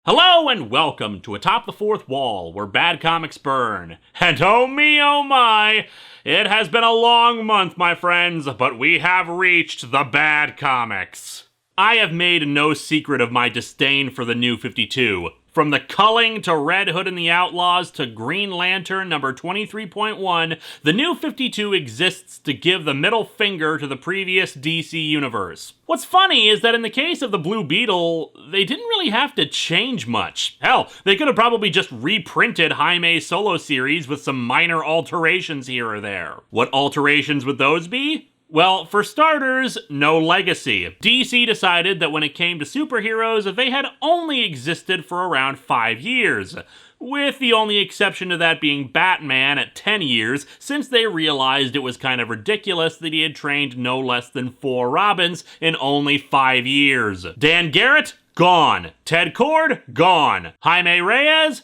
Hello and welcome to Atop the Fourth Wall, where bad comics burn. And oh me, oh my, it has been a long month, my friends, but we have reached the bad comics. I have made no secret of my disdain for the New 52. From the culling to Red Hood and the Outlaws to Green Lantern number 23.1, the New 52 exists to give the middle finger to the previous DC universe. What's funny is that in the case of the Blue Beetle, they didn't really have to change much. Hell, they could have probably just reprinted Jaime's solo series with some minor alterations here or there. What alterations would those be? Well, for starters, no legacy. DC decided that when it came to superheroes, they had only existed for around 5 years, with the only exception to that being Batman at 10 years, since they realized it was kind of ridiculous that he had trained no less than 4 Robins in only 5 years. Dan Garrett? Gone. Ted Kord? Gone. Jaime Reyes?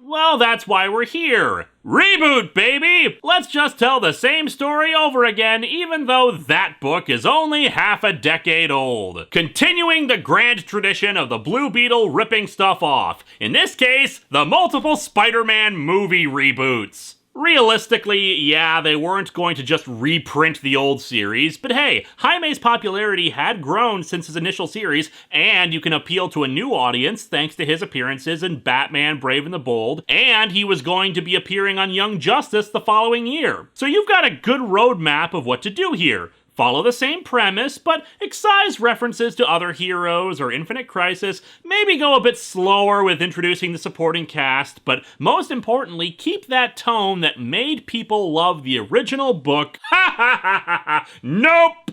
Well, that's why we're here. Reboot, baby! Let's just tell the same story over again, even though that book is only half a decade old. Continuing the grand tradition of the Blue Beetle ripping stuff off. In this case, the multiple Spider-Man movie reboots. Realistically, yeah, they weren't going to just reprint the old series, but hey, Jaime's popularity had grown since his initial series, and you can appeal to a new audience thanks to his appearances in Batman Brave and the Bold, and he was going to be appearing on Young Justice the following year. So you've got a good roadmap of what to do here. Follow the same premise, but excise references to other heroes or Infinite Crisis, maybe go a bit slower with introducing the supporting cast, but most importantly, keep that tone that made people love the original book. Ha ha ha ha ha! Nope!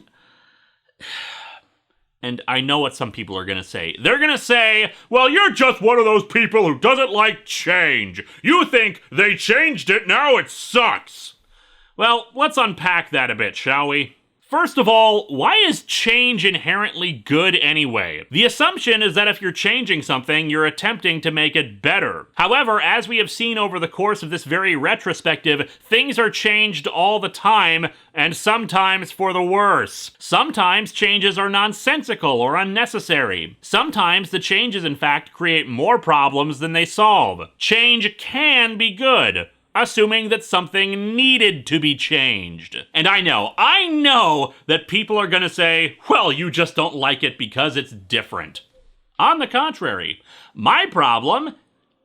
And I know what some people are gonna say. They're gonna say, well, you're just one of those people who doesn't like change. You think they changed it, now it sucks. Well, let's unpack that a bit, shall we? First of all, why is change inherently good anyway? The assumption is that if you're changing something, you're attempting to make it better. However, as we have seen over the course of this very retrospective, things are changed all the time, and sometimes for the worse. Sometimes changes are nonsensical or unnecessary. Sometimes the changes, in fact, create more problems than they solve. Change can be good, assuming that something needed to be changed. And I know that people are gonna say, well, you just don't like it because it's different. On the contrary, my problem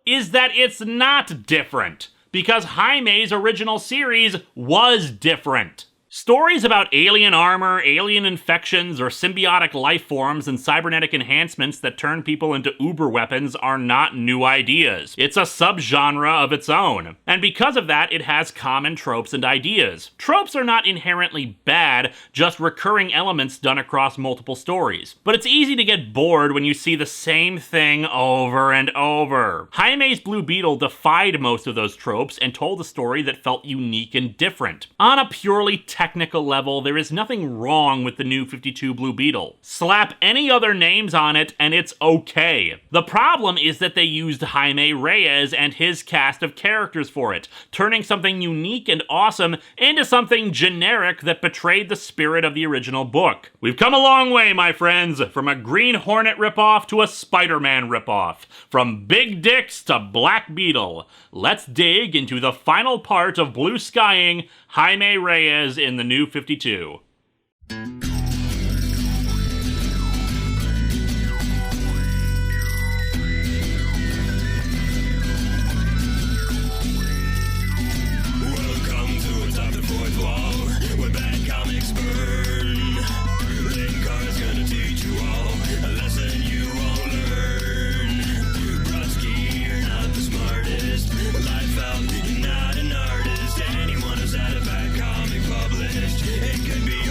is that it's not different, because Jaime's original series was different. Stories about alien armor, alien infections, or symbiotic life forms and cybernetic enhancements that turn people into uber weapons are not new ideas. It's a subgenre of its own. And because of that, it has common tropes and ideas. Tropes are not inherently bad, just recurring elements done across multiple stories. But it's easy to get bored when you see the same thing over and over. Jaime's Blue Beetle defied most of those tropes and told a story that felt unique and different. On a purely technical level, there is nothing wrong with the New 52 Blue Beetle. Slap any other names on it and it's okay. The problem is that they used Jaime Reyes and his cast of characters for it, turning something unique and awesome into something generic that betrayed the spirit of the original book. We've come a long way, my friends, from a Green Hornet ripoff to a Spider-Man ripoff, from Big Dicks to Black Beetle. Let's dig into the final part of blue skying Jaime Reyes in the New 52. Welcome to Atop the Fourth Wall, where bad comics burn. Linkara's gonna teach you all a lesson you won't learn. Brodsky, you're not the smartest. Life out, you're not an artist. Anyone who's had a bad comic published, it could be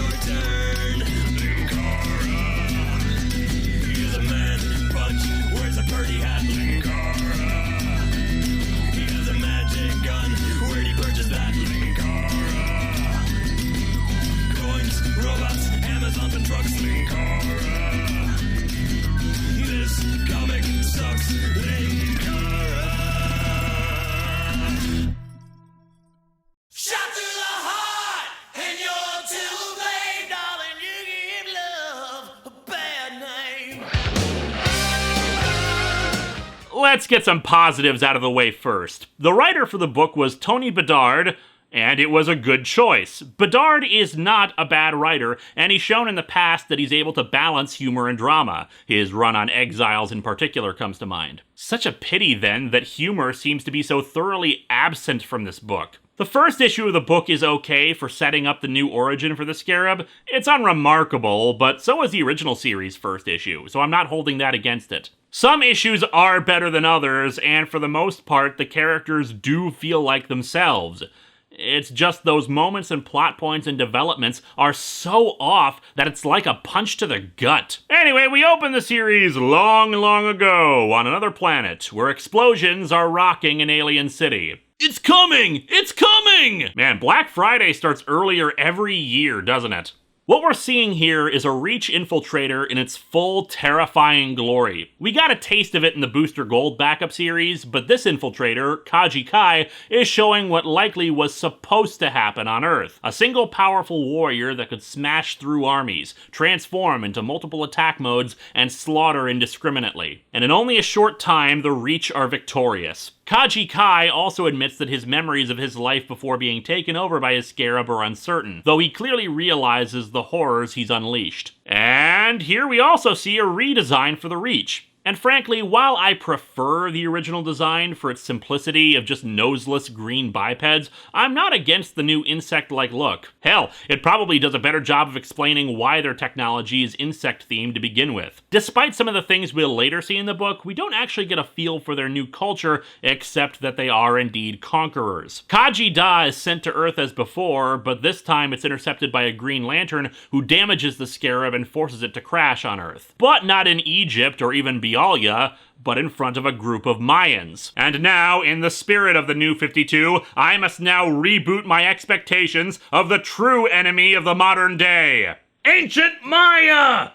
let's get some positives out of the way first. The writer for the book was Tony Bedard, and it was a good choice. Bedard is not a bad writer, and he's shown in the past that he's able to balance humor and drama. His run on Exiles in particular comes to mind. Such a pity, then, that humor seems to be so thoroughly absent from this book. The first issue of the book is okay for setting up the new origin for the Scarab. It's unremarkable, but so is the original series' first issue, so I'm not holding that against it. Some issues are better than others, and for the most part, the characters do feel like themselves. It's just those moments and plot points and developments are so off that it's like a punch to the gut. Anyway, we opened the series long ago on another planet where explosions are rocking an alien city. It's coming! It's coming! Man, Black Friday starts earlier every year, doesn't it? What we're seeing here is a Reach infiltrator in its full, terrifying glory. We got a taste of it in the Booster Gold backup series, but this infiltrator, Kaji Kai, is showing what likely was supposed to happen on Earth. A single powerful warrior that could smash through armies, transform into multiple attack modes, and slaughter indiscriminately. And in only a short time, the Reach are victorious. Kaji Kai also admits that his memories of his life before being taken over by his Scarab are uncertain, though he clearly realizes the horrors he's unleashed. And here we also see a redesign for the Reach. And frankly, while I prefer the original design for its simplicity of just noseless green bipeds, I'm not against the new insect-like look. Hell, it probably does a better job of explaining why their technology is insect-themed to begin with. Despite some of the things we'll later see in the book, we don't actually get a feel for their new culture, except that they are indeed conquerors. Kaji Da is sent to Earth as before, but this time it's intercepted by a Green Lantern who damages the Scarab and forces it to crash on Earth. But not in Egypt or even Bialya, but in front of a group of Mayans. And now, in the spirit of the New 52, I must now reboot my expectations of the true enemy of the modern day. Ancient Maya!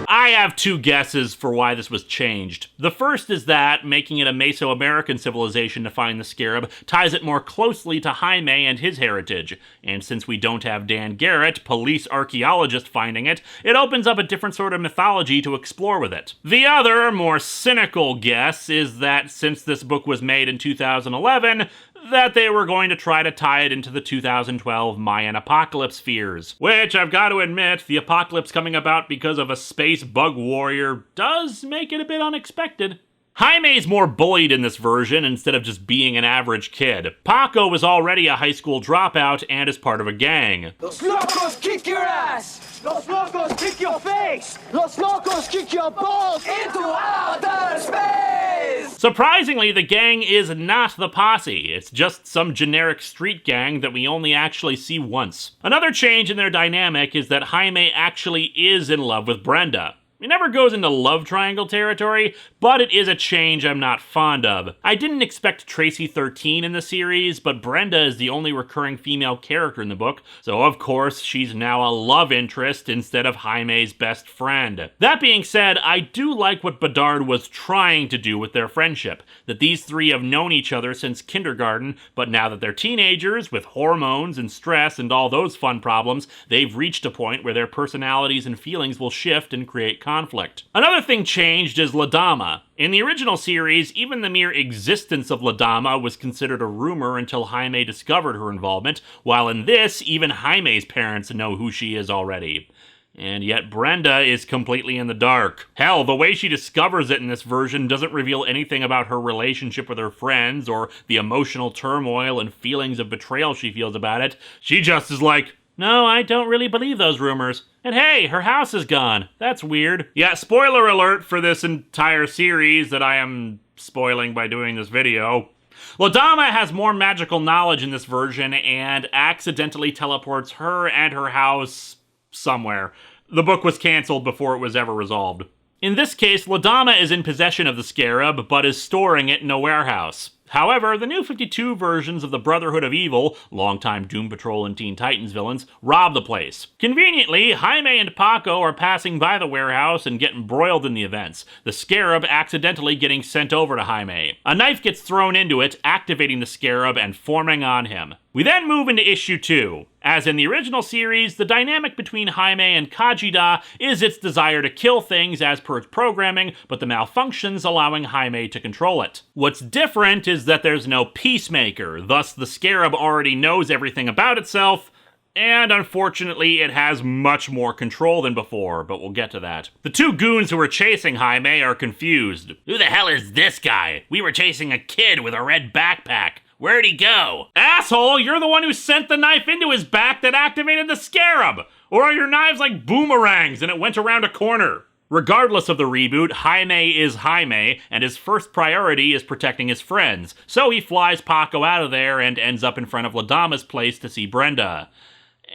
I have two guesses for why this was changed. The first is that making it a Mesoamerican civilization to find the Scarab ties it more closely to Jaime and his heritage, and since we don't have Dan Garrett, police archaeologist, finding it, it opens up a different sort of mythology to explore with it. The other, more cynical guess is that since this book was made in 2011, that they were going to try to tie it into the 2012 Mayan apocalypse fears. Which, I've got to admit, the apocalypse coming about because of a space bug warrior does make it a bit unexpected. Jaime's more bullied in this version instead of just being an average kid. Paco is already a high school dropout and is part of a gang. Los locos kick your ass! Los locos kick your face! Los locos kick your balls into outer space! Surprisingly, the gang is not the posse. It's just some generic street gang that we only actually see once. Another change in their dynamic is that Jaime actually is in love with Brenda. It never goes into love triangle territory, but it is a change I'm not fond of. I didn't expect Tracy 13 in the series, but Brenda is the only recurring female character in the book, so of course she's now a love interest instead of Jaime's best friend. That being said, I do like what Bedard was trying to do with their friendship, that these three have known each other since kindergarten, but now that they're teenagers, with hormones and stress and all those fun problems, they've reached a point where their personalities and feelings will shift and create conflict. Another thing changed is Ladama. In the original series, even the mere existence of Ladama was considered a rumor until Jaime discovered her involvement, while in this, even Jaime's parents know who she is already. And yet Brenda is completely in the dark. Hell, the way she discovers it in this version doesn't reveal anything about her relationship with her friends or the emotional turmoil and feelings of betrayal she feels about it. She just is like, no, I don't really believe those rumors. And hey, her house is gone. That's weird. Yeah, spoiler alert for this entire series that I am spoiling by doing this video. Ladama has more magical knowledge in this version and accidentally teleports her and her house somewhere. The book was canceled before it was ever resolved. In this case, Ladama is in possession of the Scarab, but is storing it in a warehouse. However, the New 52 versions of the Brotherhood of Evil, longtime Doom Patrol and Teen Titans villains, rob the place. Conveniently, Jaime and Paco are passing by the warehouse and get embroiled in the events, the Scarab accidentally getting sent over to Jaime. A knife gets thrown into it, activating the Scarab and forming on him. We then move into issue 2, As in the original series, the dynamic between Jaime and Kajida is its desire to kill things as per its programming, but the malfunctions allowing Jaime to control it. What's different is that there's no peacemaker, thus the Scarab already knows everything about itself, and unfortunately it has much more control than before, but we'll get to that. The two goons who were chasing Jaime are confused. Who the hell is this guy? We were chasing a kid with a red backpack. Where'd he go? Asshole, you're the one who sent the knife into his back that activated the Scarab! Or are your knives like boomerangs and it went around a corner? Regardless of the reboot, Jaime is Jaime, and his first priority is protecting his friends, so he flies Paco out of there and ends up in front of Ladama's place to see Brenda.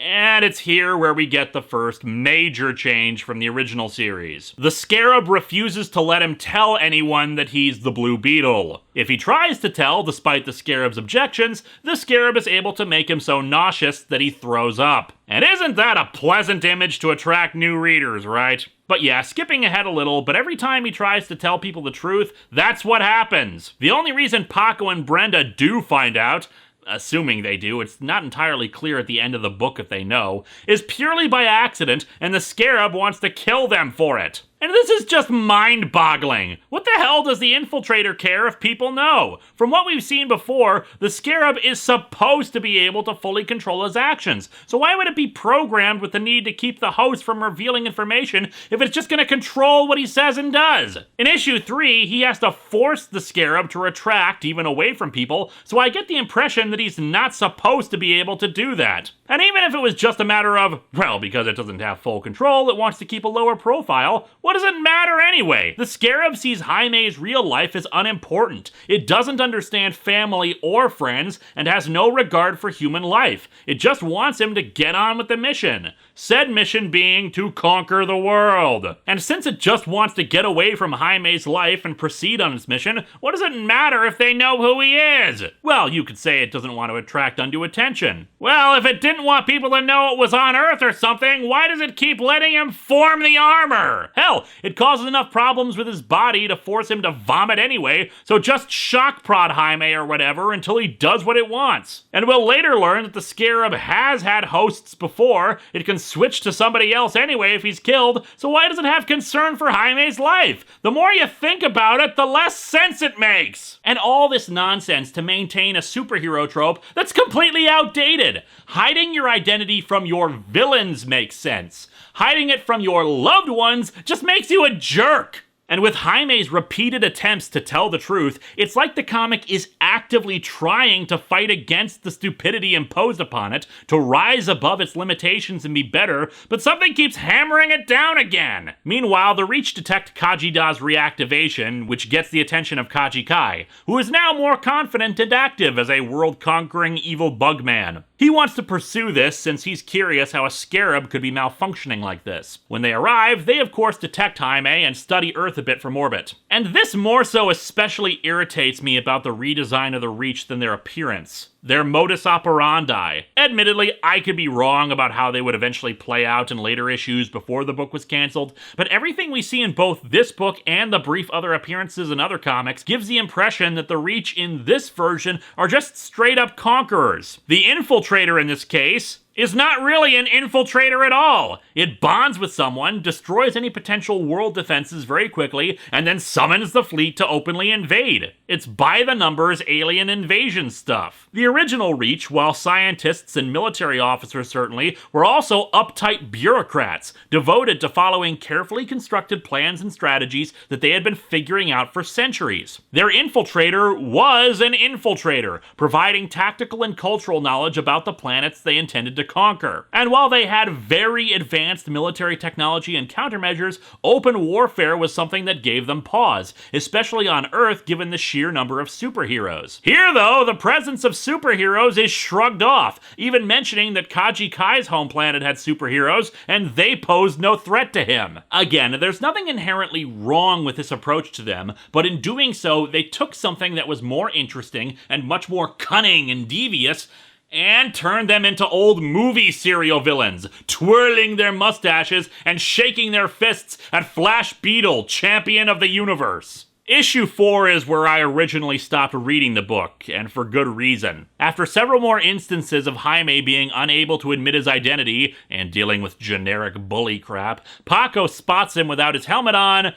And it's here where we get the first major change from the original series. The Scarab refuses to let him tell anyone that he's the Blue Beetle. If he tries to tell, despite the Scarab's objections, the Scarab is able to make him so nauseous that he throws up. And isn't that a pleasant image to attract new readers, right? But yeah, skipping ahead a little, but every time he tries to tell people the truth, that's what happens. The only reason Paco and Brenda do find out, assuming they do, it's not entirely clear at the end of the book if they know, is purely by accident, and the Scarab wants to kill them for it. And this is just mind-boggling. What the hell does the Infiltrator care if people know? From what we've seen before, the Scarab is supposed to be able to fully control his actions. So why would it be programmed with the need to keep the host from revealing information if it's just going to control what he says and does? In issue 3, he has to force the Scarab to retract even away from people, so I get the impression that he's not supposed to be able to do that. And even if it was just a matter of, well, because it doesn't have full control, it wants to keep a lower profile, what does it matter anyway? The Scarab sees Jaime's real life as unimportant. It doesn't understand family or friends, and has no regard for human life. It just wants him to get on with the mission. Said mission being to conquer the world. And since it just wants to get away from Jaime's life and proceed on its mission, what does it matter if they know who he is? Well, you could say it doesn't want to attract undue attention. Well, if it didn't want people to know it was on Earth or something, why does it keep letting him form the armor? Hell, it causes enough problems with his body to force him to vomit anyway, so just shock prod Jaime or whatever until he does what it wants. And we'll later learn that the Scarab has had hosts before. It can switch to somebody else anyway if he's killed, so why does it have concern for Jaime's life? The more you think about it, the less sense it makes. And all this nonsense to maintain a superhero trope that's completely outdated. Hiding your identity from your villains makes sense. Hiding it from your loved ones just makes you a jerk. And with Jaime's repeated attempts to tell the truth, it's like the comic is actively trying to fight against the stupidity imposed upon it, to rise above its limitations and be better, but something keeps hammering it down again. Meanwhile, the Reach detect Kajida's reactivation, which gets the attention of Kaji Kai, who is now more confident and active as a world-conquering evil bugman. He wants to pursue this since he's curious how a Scarab could be malfunctioning like this. When they arrive, they of course detect Jaime and study Earth a bit from orbit. And this more so especially irritates me about the redesign of the Reach than their appearance. Their modus operandi. Admittedly, I could be wrong about how they would eventually play out in later issues before the book was canceled, but everything we see in both this book and the brief other appearances in other comics gives the impression that the Reach in this version are just straight up conquerors. The Infiltrator in this case is not really an infiltrator at all. It bonds with someone, destroys any potential world defenses very quickly, and then summons the fleet to openly invade. It's by-the-numbers alien invasion stuff. The original Reach, while scientists and military officers certainly, were also uptight bureaucrats, devoted to following carefully constructed plans and strategies that they had been figuring out for centuries. Their infiltrator was an infiltrator, providing tactical and cultural knowledge about the planets they intended to conquer. And while they had very advanced military technology and countermeasures, open warfare was something that gave them pause, especially on Earth given the sheer number of superheroes. Here, though, the presence of superheroes is shrugged off, even mentioning that Kaji Kai's home planet had superheroes, and they posed no threat to him. Again, there's nothing inherently wrong with this approach to them, but in doing so, they took something that was more interesting and much more cunning and devious, and turned them into old movie serial villains, twirling their mustaches and shaking their fists at Flash Beetle, champion of the universe. Issue 4 is where I originally stopped reading the book, and for good reason. After several more instances of Jaime being unable to admit his identity and dealing with generic bully crap, Paco spots him without his helmet on,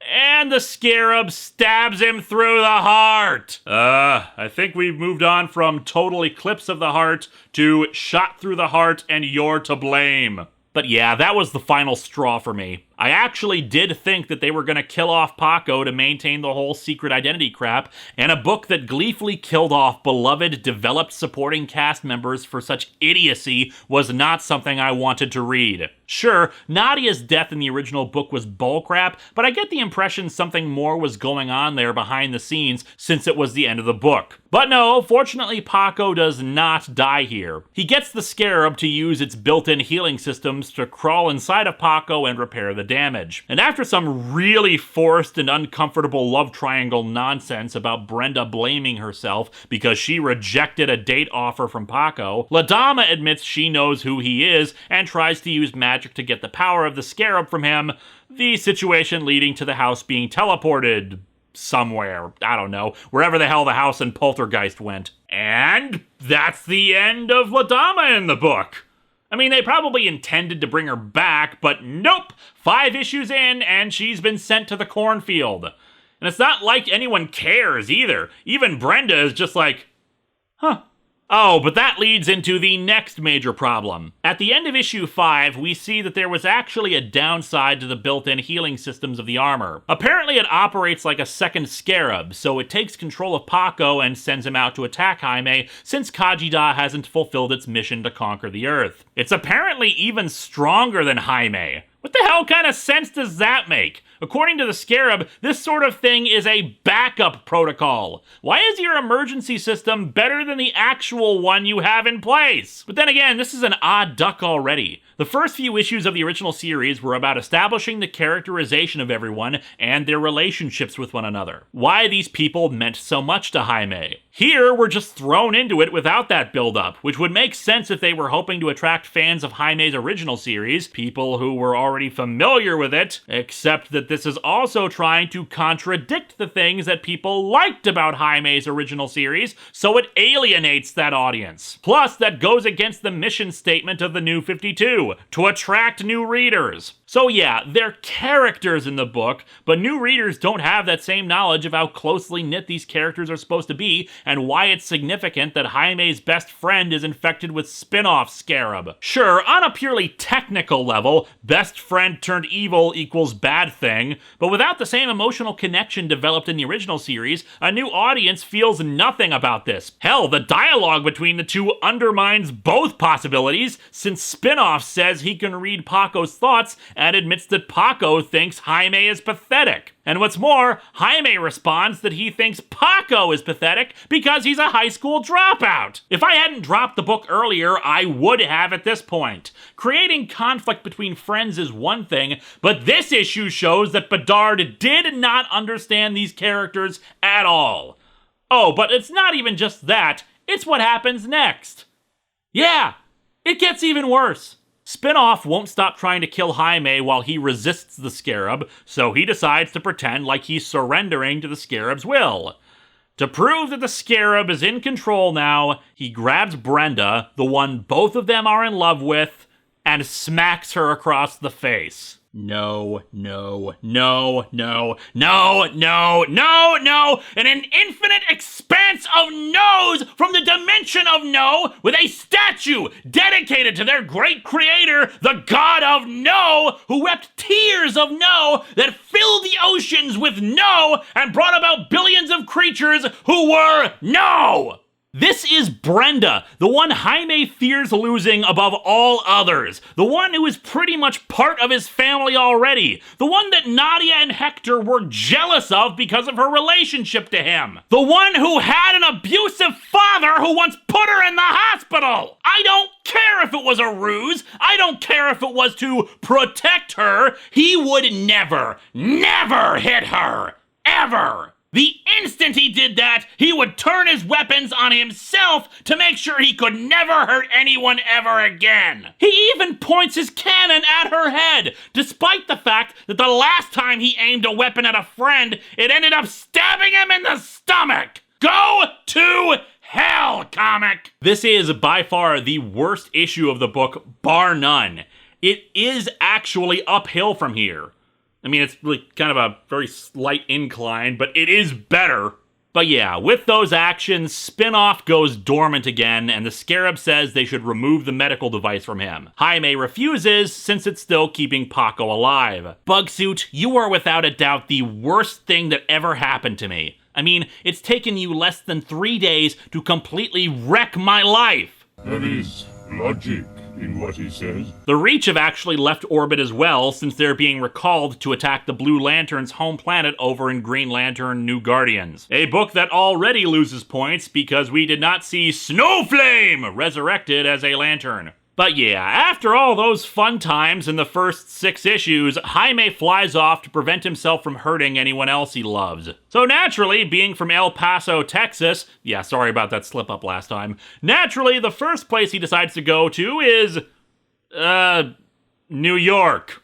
and the Scarab stabs him through the heart. I think we've moved on from total eclipse of the heart to shot through the heart and you're to blame. But yeah, that was the final straw for me. I actually did think that they were going to kill off Paco to maintain the whole secret identity crap, and a book that gleefully killed off beloved, developed supporting cast members for such idiocy was not something I wanted to read. Sure, Nadia's death in the original book was bullcrap, but I get the impression something more was going on there behind the scenes since it was the end of the book. But no, fortunately Paco does not die here. He gets the Scarab to use its built-in healing systems to crawl inside of Paco and repair the damage. And after some really forced and uncomfortable love triangle nonsense about Brenda blaming herself because she rejected a date offer from Paco, La Dama admits she knows who he is and tries to use magic to get the power of the Scarab from him, the situation leading to the house being teleported somewhere. I don't know. Wherever the hell the house in Poltergeist went. And that's the end of La Dama in the book. I mean, they probably intended to bring her back, but nope! 5 issues in, and she's been sent to the cornfield. And it's not like anyone cares, either. Even Brenda is just like, huh. Oh, but that leads into the next major problem. At the end of issue 5, we see that there was actually a downside to the built-in healing systems of the armor. Apparently it operates like a second Scarab, so it takes control of Paco and sends him out to attack Jaime, since Kajida hasn't fulfilled its mission to conquer the Earth. It's apparently even stronger than Jaime. What the hell kind of sense does that make? According to the Scarab, this sort of thing is a backup protocol. Why is your emergency system better than the actual one you have in place? But then again, this is an odd duck already. The first few issues of the original series were about establishing the characterization of everyone and their relationships with one another. Why these people meant so much to Jaime. Here, we're just thrown into it without that build-up, which would make sense if they were hoping to attract fans of Jaime's original series, people who were already familiar with it, except that this is also trying to contradict the things that people liked about Jaime's original series, so it alienates that audience. Plus, that goes against the mission statement of the New 52, to attract new readers. So yeah, they're characters in the book, but new readers don't have that same knowledge of how closely knit these characters are supposed to be, and why it's significant that Jaime's best friend is infected with spin-off Scarab. Sure, on a purely technical level, best friend turned evil equals bad thing, but without the same emotional connection developed in the original series, a new audience feels nothing about this. Hell, the dialogue between the two undermines both possibilities, since spin-off says he can read Paco's thoughts and admits that Paco thinks Jaime is pathetic. And what's more, Jaime responds that he thinks Paco is pathetic because he's a high school dropout. If I hadn't dropped the book earlier, I would have at this point. Creating conflict between friends is one thing, but this issue shows that Bedard did not understand these characters at all. Oh, but it's not even just that, it's what happens next. Yeah, it gets even worse. Spinoff won't stop trying to kill Jaime while he resists the Scarab, so he decides to pretend like he's surrendering to the Scarab's will. To prove that the Scarab is in control now, he grabs Brenda, the one both of them are in love with, and smacks her across the face. No, no, no, no, no, no, no, no, and an infinite expanse of no's from the dimension of no, with a statue dedicated to their great creator, the god of no, who wept tears of no that filled the oceans with no and brought about billions of creatures who were no. This is Brenda, the one Jaime fears losing above all others, the one who is pretty much part of his family already, the one that Nadia and Hector were jealous of because of her relationship to him, the one who had an abusive father who once put her in the hospital. I don't care if it was a ruse, I don't care if it was to protect her, he would never, never hit her, ever. The instant he did that, he would turn his weapons on himself to make sure he could never hurt anyone ever again. He even points his cannon at her head, despite the fact that the last time he aimed a weapon at a friend, it ended up stabbing him in the stomach. Go to hell, comic! This is by far the worst issue of the book, bar none. It is actually uphill from here. I mean, it's really kind of a very slight incline, but it is better. But yeah, with those actions, Spinoff goes dormant again, and the Scarab says they should remove the medical device from him. Jaime refuses, since it's still keeping Paco alive. Bugsuit, you are without a doubt the worst thing that ever happened to me. I mean, it's taken you less than 3 days to completely wreck my life. There is logic in what he says. The Reach have actually left orbit as well, since they're being recalled to attack the Blue Lantern's home planet over in Green Lantern New Guardians. A book that already loses points because we did not see Snowflame resurrected as a Lantern. But yeah, after all those fun times in the first 6 issues, Jaime flies off to prevent himself from hurting anyone else he loves. So naturally, being from El Paso, Texas, yeah, sorry about that slip up last time, naturally the first place he decides to go to is, New York.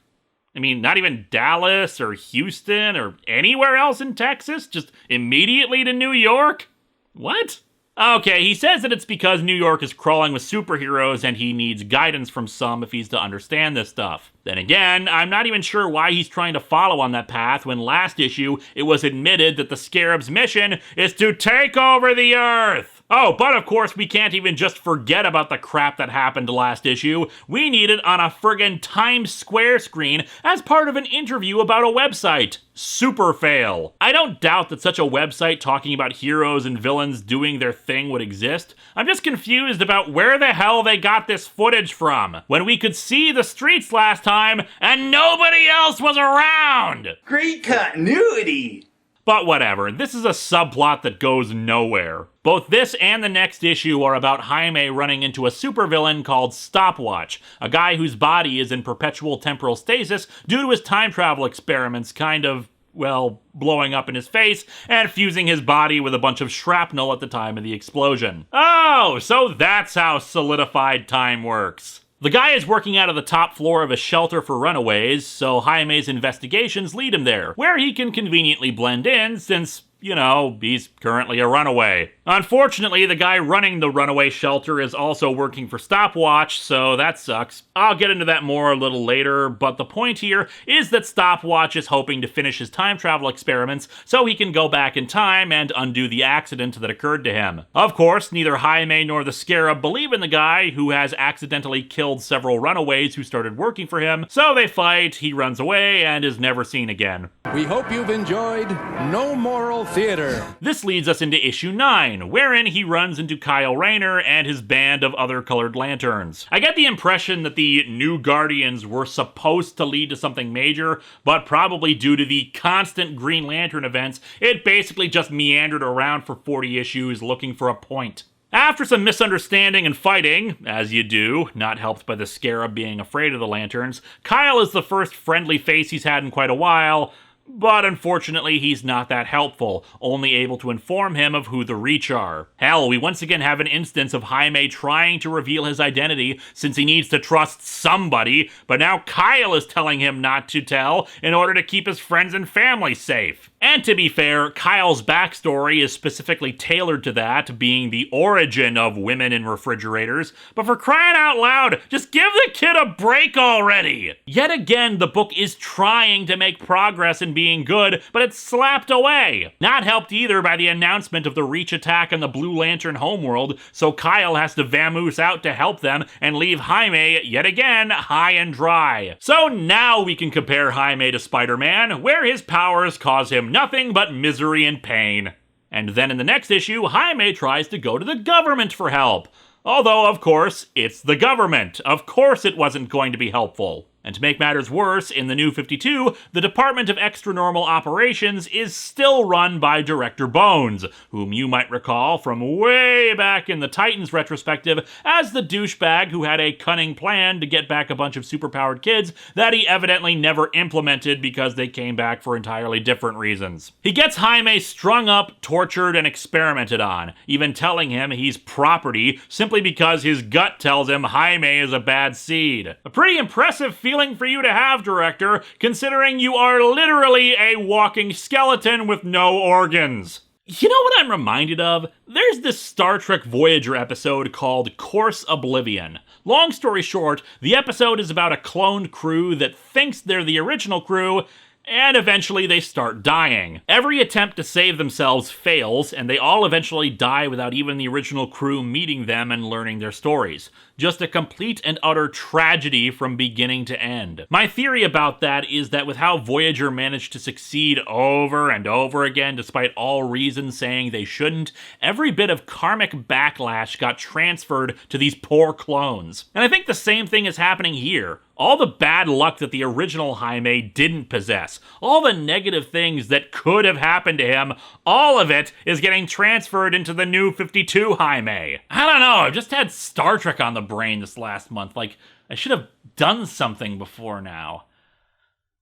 I mean, not even Dallas or Houston or anywhere else in Texas, just immediately to New York? What? Okay, he says that it's because New York is crawling with superheroes and he needs guidance from some if he's to understand this stuff. Then again, I'm not even sure why he's trying to follow on that path when last issue it was admitted that the Scarab's mission is to take over the Earth! Oh, but of course we can't even just forget about the crap that happened last issue. We need it on a friggin' Times Square screen as part of an interview about a website. Super fail. I don't doubt that such a website talking about heroes and villains doing their thing would exist. I'm just confused about where the hell they got this footage from, when we could see the streets last time and nobody else was around! Great continuity! But whatever, this is a subplot that goes nowhere. Both this and the next issue are about Jaime running into a supervillain called Stopwatch, a guy whose body is in perpetual temporal stasis due to his time travel experiments kind of, well, blowing up in his face and fusing his body with a bunch of shrapnel at the time of the explosion. Oh, so that's how solidified time works. The guy is working out of the top floor of a shelter for runaways, so Jaime's investigations lead him there, where he can conveniently blend in since, you know, he's currently a runaway. Unfortunately, the guy running the runaway shelter is also working for Stopwatch, so that sucks. I'll get into that more a little later, but the point here is that Stopwatch is hoping to finish his time travel experiments so he can go back in time and undo the accident that occurred to him. Of course, neither Jaime nor the Scarab believe in the guy, who has accidentally killed several runaways who started working for him, so they fight, he runs away, and is never seen again. We hope you've enjoyed No Moral Theater. This leads us into issue 9, wherein he runs into Kyle Rayner and his band of other colored lanterns. I get the impression that the New Guardians were supposed to lead to something major, but probably due to the constant Green Lantern events, it basically just meandered around for 40 issues looking for a point. After some misunderstanding and fighting, as you do, not helped by the Scarab being afraid of the Lanterns, Kyle is the first friendly face he's had in quite a while, but unfortunately he's not that helpful, only able to inform him of who the Reach are. Hell, we once again have an instance of Jaime trying to reveal his identity since he needs to trust somebody, but now Kyle is telling him not to tell in order to keep his friends and family safe. And to be fair, Kyle's backstory is specifically tailored to that, being the origin of women in refrigerators, but for crying out loud, just give the kid a break already! Yet again, the book is trying to make progress in being good, but it's slapped away. Not helped either by the announcement of the Reach attack on the Blue Lantern homeworld, so Kyle has to vamoose out to help them and leave Jaime, yet again, high and dry. So now we can compare Jaime to Spider-Man, where his powers cause him nothing but misery and pain. And then in the next issue, Jaime tries to go to the government for help. Although, of course, it's the government. Of course it wasn't going to be helpful. And to make matters worse, in the New 52, the Department of Extra-Normal Operations is still run by Director Bones, whom you might recall from way back in the Titans retrospective as the douchebag who had a cunning plan to get back a bunch of superpowered kids that he evidently never implemented because they came back for entirely different reasons. He gets Jaime strung up, tortured, and experimented on, even telling him he's property simply because his gut tells him Jaime is a bad seed. A pretty impressive feeling for you to have, Director, considering you are literally a walking skeleton with no organs. You know what I'm reminded of? There's this Star Trek Voyager episode called Course Oblivion. Long story short, the episode is about a cloned crew that thinks they're the original crew, and eventually they start dying. Every attempt to save themselves fails, and they all eventually die without even the original crew meeting them and learning their stories. Just a complete and utter tragedy from beginning to end. My theory about that is that with how Voyager managed to succeed over and over again, despite all reasons saying they shouldn't, every bit of karmic backlash got transferred to these poor clones. And I think the same thing is happening here. All the bad luck that the original Jaime didn't possess, all the negative things that could have happened to him, all of it is getting transferred into the New 52 Jaime. I don't know, I've just had Star Trek on the brain this last month. Like, I should have done something before now.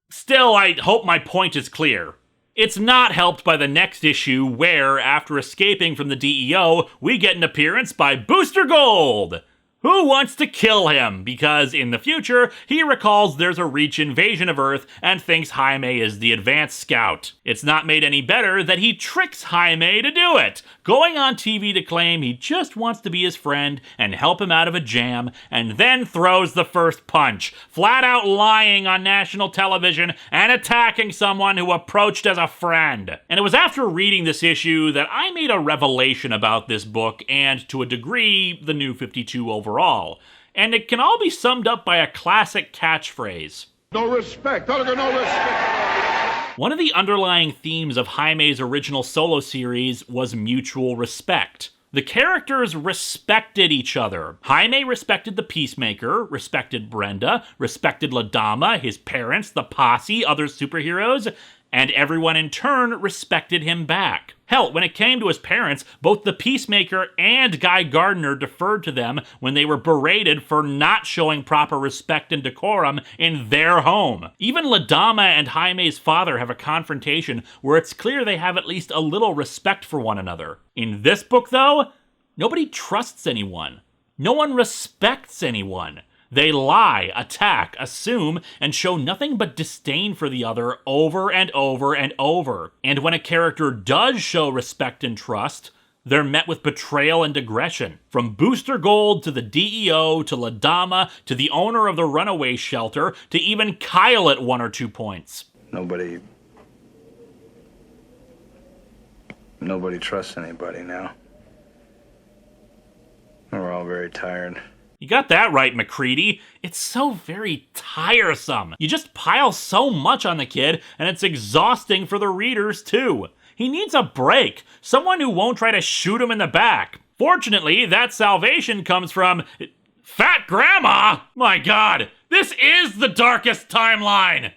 Still, I hope my point is clear. It's not helped by the next issue where, after escaping from the DEO, we get an appearance by Booster Gold, who wants to kill him because, in the future, he recalls there's a Reach invasion of Earth and thinks Jaime is the advanced scout. It's not made any better that he tricks Jaime to do it, going on TV to claim he just wants to be his friend and help him out of a jam, and then throws the first punch, flat out lying on national television and attacking someone who approached as a friend. And it was after reading this issue that I made a revelation about this book and, to a degree, the New 52 overall. And it can all be summed up by a classic catchphrase. No respect. No respect. One of the underlying themes of Jaime's original solo series was mutual respect. The characters respected each other. Jaime respected the Peacemaker, respected Brenda, respected La Dama, his parents, the posse, other superheroes, and everyone in turn respected him back. Hell, when it came to his parents, both the Peacemaker and Guy Gardner deferred to them when they were berated for not showing proper respect and decorum in their home. Even La Dama and Jaime's father have a confrontation where it's clear they have at least a little respect for one another. In this book, though, nobody trusts anyone. No one respects anyone. They lie, attack, assume, and show nothing but disdain for the other over and over and over. And when a character does show respect and trust, they're met with betrayal and aggression. From Booster Gold to the DEO to La Dama to the owner of the runaway shelter to even Kyle at 1 or 2 points. Nobody trusts anybody now. We're all very tired. You got that right, McCready. It's so very tiresome. You just pile so much on the kid, and it's exhausting for the readers, too. He needs a break. Someone who won't try to shoot him in the back. Fortunately, that salvation comes from Fat Grandma! My God, this is the darkest timeline!